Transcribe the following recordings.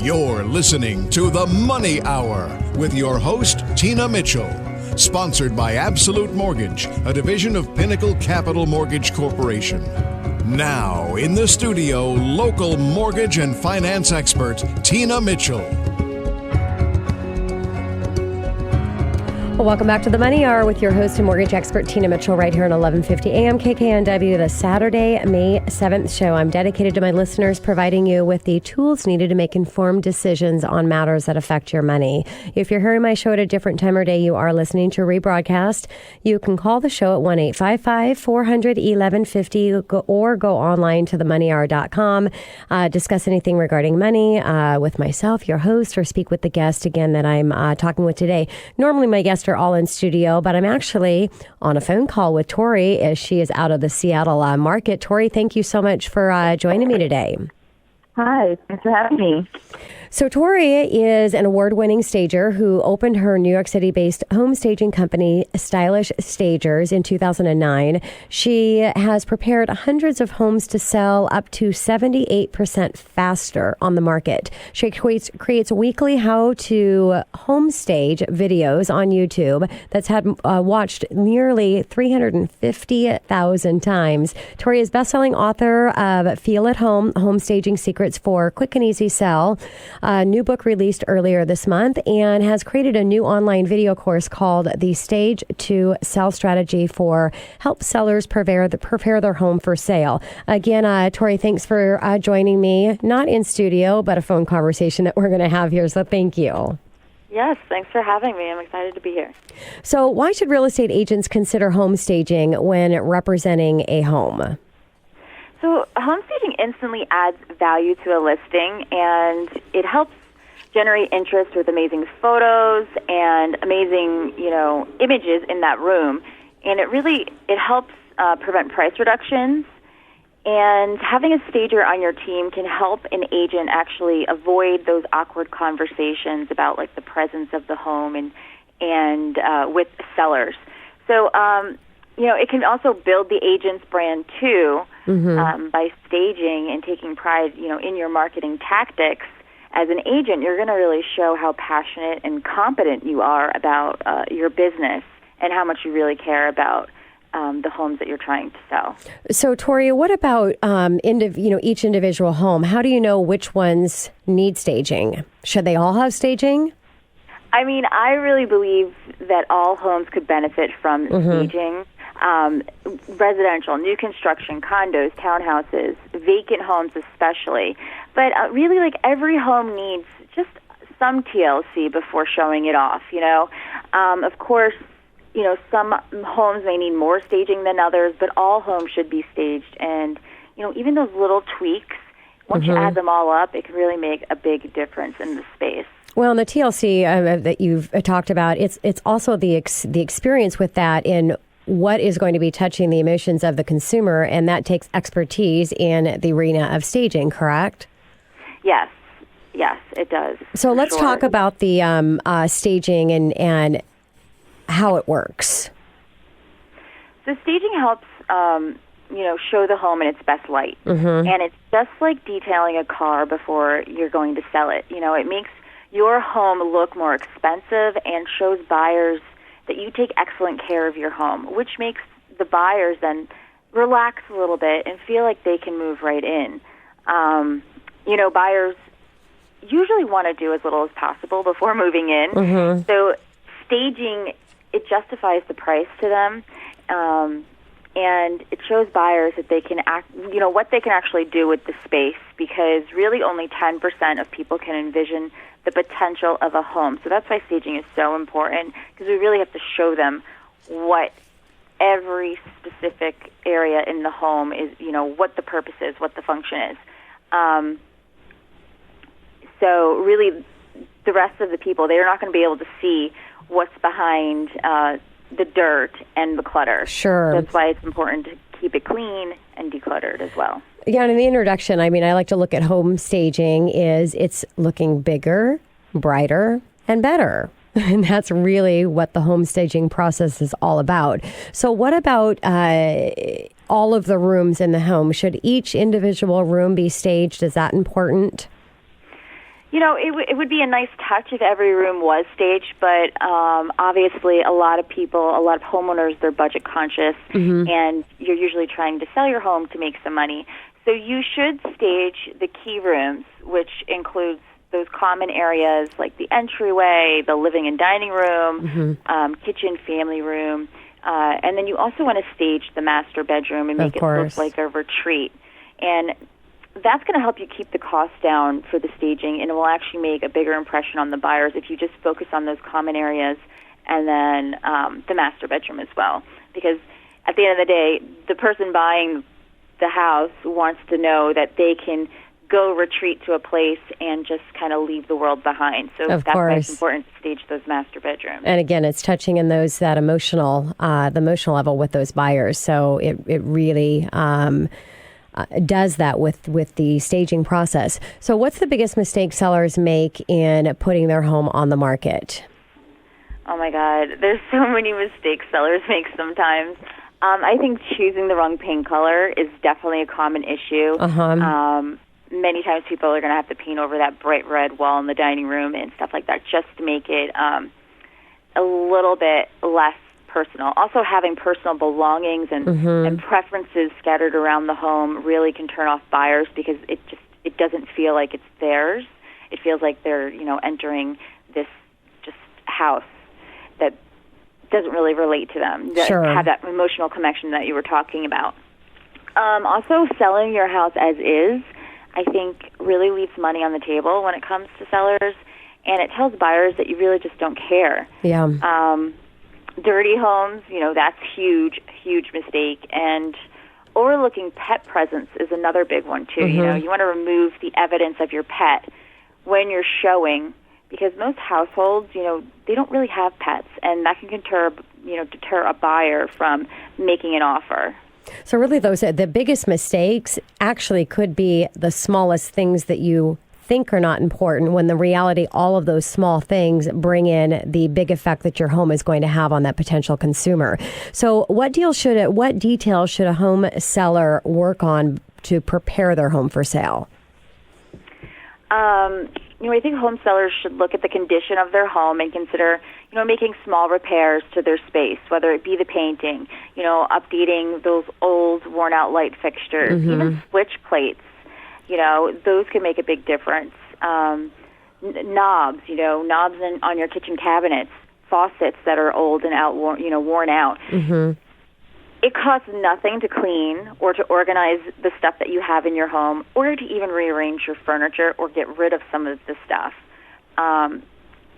You're listening to The Money Hour with your host, Tina Mitchell. Sponsored by Absolute Mortgage, a division of Pinnacle Capital Mortgage Corporation. Now, in the studio, local mortgage and finance expert, Tina Mitchell. Well, welcome back to the Money Hour with your host and mortgage expert, Tina Mitchell, right here on 1150 AM KKNW, the Saturday, May 7th show. I'm dedicated to my listeners, providing you with the tools needed to make informed decisions on matters that affect your money. If you're hearing my show at a different time or day, you are listening to a rebroadcast. You can call the show at 1-855-400-1150 or go online to themoneyhour.com. Discuss anything regarding money with myself, your host, or speak with the guest, again, that I'm talking with today. Normally, my guests are all in studio, but I'm actually on a phone call with Tori as she is out of the Seattle market. Tori, thank you so much for joining me today. Hi, thanks for having me. So Tori is an award-winning stager who opened her New York City-based home staging company, Stylish Stagers, in 2009. She has prepared hundreds of homes to sell up to 78% faster on the market. She creates weekly how-to home stage videos on YouTube that's had watched nearly 350,000 times. Tori is best-selling author of Feel at Home, Home Staging Secrets for Quick and Easy Sell. A new book released earlier this month, and has created a new online video course called The Stage to Sell Strategy for help sellers prepare their home for sale. Again, Tori, thanks for joining me, not in studio, but a phone conversation that we're going to have here. So thank you. Yes, thanks for having me. I'm excited to be here. So why should real estate agents consider home staging when representing a home? So home staging instantly adds value to a listing, and it helps generate interest with amazing photos and amazing, images in that room. And it helps prevent price reductions. And having a stager on your team can help an agent actually avoid those awkward conversations about like the presence of the home and with sellers. So, it can also build the agent's brand too, by staging and taking pride, in your marketing tactics. As an agent, you're going to really show how passionate and competent you are about your business and how much you really care about the homes that you're trying to sell. So, Tori, what about each individual home? How do you know which ones need staging? Should they all have staging? I mean, I really believe that all homes could benefit from staging. Residential, new construction, condos, townhouses, vacant homes especially. But really, like, every home needs just some TLC before showing it off, Of course, some homes may need more staging than others, but all homes should be staged. And, even those little tweaks, once you add them all up, it can really make a big difference in the space. Well, in the TLC that you've talked about, it's also the experience with that in what is going to be touching the emotions of the consumer, and that takes expertise in the arena of staging, correct? Yes, it does. So let's talk about the staging and how it works. So staging helps, show the home in its best light. And it's just like detailing a car before you're going to sell it. It makes your home look more expensive and shows buyers that you take excellent care of your home, which makes the buyers then relax a little bit and feel like they can move right in. Buyers usually want to do as little as possible before moving in. So staging, it justifies the price to them, and it shows buyers that they can what they can actually do with the space, because really only 10% of people can envision the potential of a home. So that's why staging is so important, because we really have to show them what every specific area in the home is, what the purpose is, what the function is. So really, the rest of the people, they're not going to be able to see what's behind the dirt and the clutter. Sure. That's why it's important to keep it clean and decluttered as well. Yeah, and in the introduction, I like to look at home staging is it's looking bigger, brighter, and better. And that's really what the home staging process is all about. So what about all of the rooms in the home? Should each individual room be staged? Is that important? It would be a nice touch if every room was staged, but obviously a lot of homeowners, they're budget conscious, and you're usually trying to sell your home to make some money. So you should stage the key rooms, which includes those common areas like the entryway, the living and dining room, kitchen, family room, and then you also want to stage the master bedroom and make it look like a retreat. And that's going to help you keep the cost down for the staging, and it will actually make a bigger impression on the buyers if you just focus on those common areas and then the master bedroom as well. Because at the end of the day, the person buying the house wants to know that they can go retreat to a place and just kind of leave the world behind. So that's why it's important to stage those master bedrooms. And again, it's touching in the emotional level with those buyers. So it really does that with the staging process. So what's the biggest mistake sellers make in putting their home on the market? Oh my God, there's so many mistakes sellers make sometimes. I think choosing the wrong paint color is definitely a common issue. Many times people are going to have to paint over that bright red wall in the dining room and stuff like that just to make it a little bit less personal. Also, having personal belongings and preferences scattered around the home really can turn off buyers because it doesn't feel like it's theirs. It feels like they're entering this just house that doesn't really relate to them. Have that emotional connection that you were talking about. Also, selling your house as is, I think, really leaves money on the table when it comes to sellers, and it tells buyers that you really just don't care. Yeah. Dirty homes, that's huge mistake. And overlooking pet presence is another big one, too. You want to remove the evidence of your pet when you're showing, because most households, they don't really have pets, and that can deter a buyer from making an offer. So really, the biggest mistakes actually could be the smallest things that you think are not important, when the reality, all of those small things bring in the big effect that your home is going to have on that potential consumer. So what details should a home seller work on to prepare their home for sale? I think home sellers should look at the condition of their home and consider, making small repairs to their space, whether it be the painting, updating those old, worn-out light fixtures, even switch plates. Those can make a big difference. Knobs, knobs on your kitchen cabinets, faucets that are old and worn out. It costs nothing to clean or to organize the stuff that you have in your home, or to even rearrange your furniture or get rid of some of the stuff.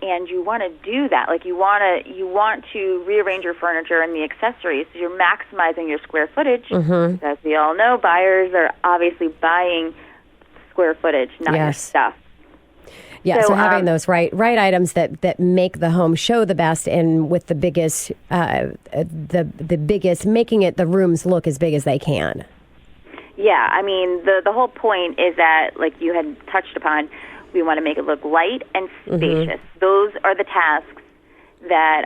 And you want to do that. Like you want to rearrange your furniture and the accessories, so you're maximizing your square footage. As we all know, buyers are obviously buying square footage, not your stuff. Yeah, so having those right items that make the home show the best, and with the biggest, making the rooms look as big as they can. Yeah, I mean, the whole point is that, like you had touched upon, we want to make it look light and spacious. Those are the tasks that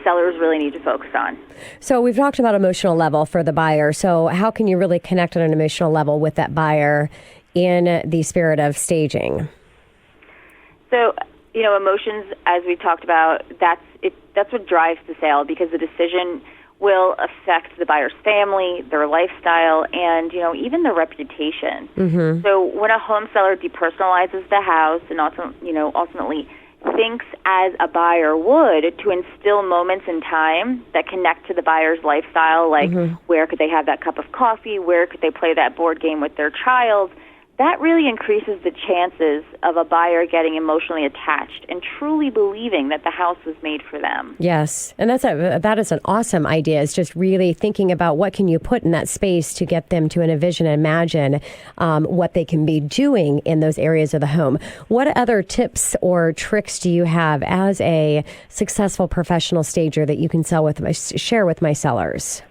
sellers really need to focus on. So we've talked about emotional level for the buyer. So how can you really connect on an emotional level with that buyer in the spirit of staging? So, emotions, as we talked about, that's what drives the sale, because the decision will affect the buyer's family, their lifestyle, and, even their reputation. So when a home seller depersonalizes the house and also, ultimately thinks as a buyer would, to instill moments in time that connect to the buyer's lifestyle, like where could they have that cup of coffee, where could they play that board game with their child, that really increases the chances of a buyer getting emotionally attached and truly believing that the house was made for them. Yes, and that is an awesome idea. It's just really thinking about what can you put in that space to get them to envision and imagine what they can be doing in those areas of the home. What other tips or tricks do you have as a successful professional stager that you can share with my sellers?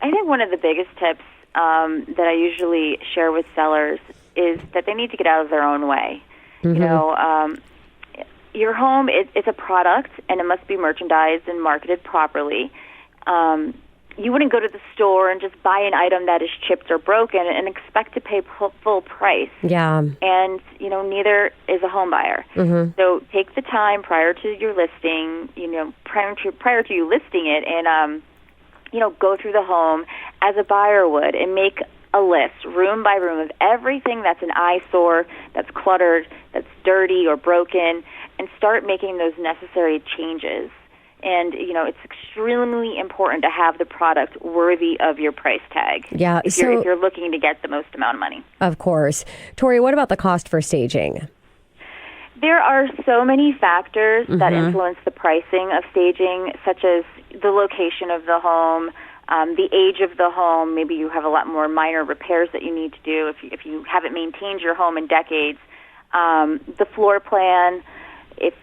I think one of the biggest tips that I usually share with sellers is that they need to get out of their own way. Your home, it's a product, and it must be merchandised and marketed properly. you wouldn't go to the store and just buy an item that is chipped or broken and expect to pay full price. Yeah. And, neither is a home buyer. So take the time prior to your listing, prior to you listing it, and, go through the home as a buyer would and make a list, room by room, of everything that's an eyesore, that's cluttered, that's dirty or broken, and start making those necessary changes. And, it's extremely important to have the product worthy of your price tag. Yeah. If you're looking to get the most amount of money. Of course. Tori, what about the cost for staging? There are so many factors that influence the pricing of staging, such as the location of the home, the age of the home. Maybe you have a lot more minor repairs that you need to do if you haven't maintained your home in decades. The floor plan, if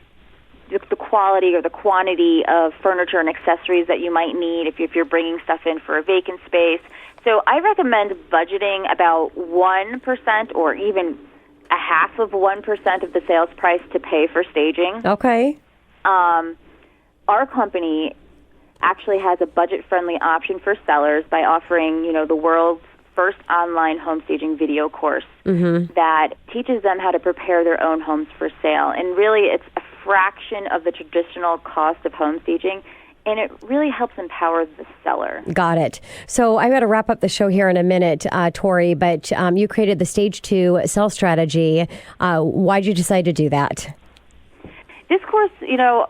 the quality or the quantity of furniture and accessories that you might need if you're bringing stuff in for a vacant space. So I recommend budgeting about 1% or even a half of 1% of the sales price to pay for staging. Okay. Our company actually has a budget-friendly option for sellers by offering, the world's first online home staging video course that teaches them how to prepare their own homes for sale. And really, it's a fraction of the traditional cost of home staging, and it really helps empower the seller. Got it. So I've got to wrap up the show here in a minute, Tori, but you created the Stage 2 sales strategy. Why did you decide to do that? This course,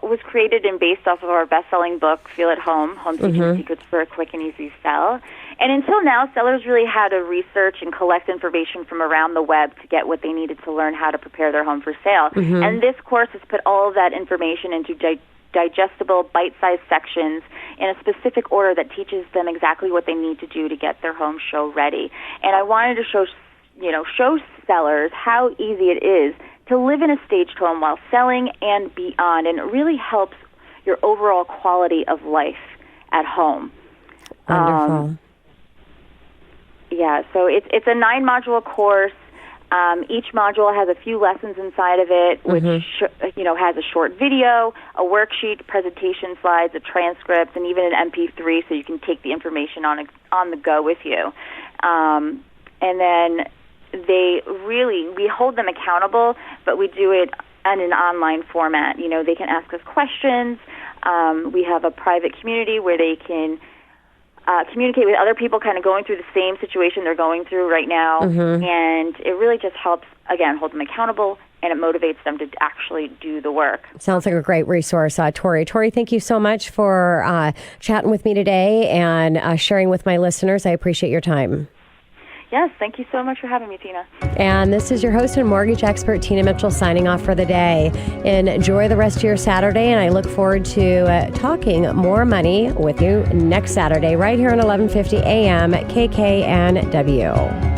was created and based off of our best-selling book, Feel at Home, Home Staging Secrets for a Quick and Easy Sell. And until now, sellers really had to research and collect information from around the web to get what they needed to learn how to prepare their home for sale. And this course has put all of that information into digestible, bite-sized sections in a specific order that teaches them exactly what they need to do to get their home show ready. And I wanted to show sellers how easy it is to live in a staged home while selling and beyond, and it really helps your overall quality of life at home. Wonderful. So it's a 9-module course. Each module has a few lessons inside of it, which has a short video, a worksheet, presentation slides, a transcript, and even an MP3, so you can take the information on the go with you. And then we hold them accountable, but we do it in an online format. They can ask us questions. We have a private community where they can communicate with other people kind of going through the same situation they're going through right now. And it really just helps, again, hold them accountable, and it motivates them to actually do the work. Sounds like a great resource, Tori. Tori, thank you so much for chatting with me today and sharing with my listeners. I appreciate your time. Yes, thank you so much for having me, Tina. And this is your host and mortgage expert, Tina Mitchell, signing off for the day. Enjoy the rest of your Saturday, and I look forward to talking more money with you next Saturday right here on 1150 AM KKNW.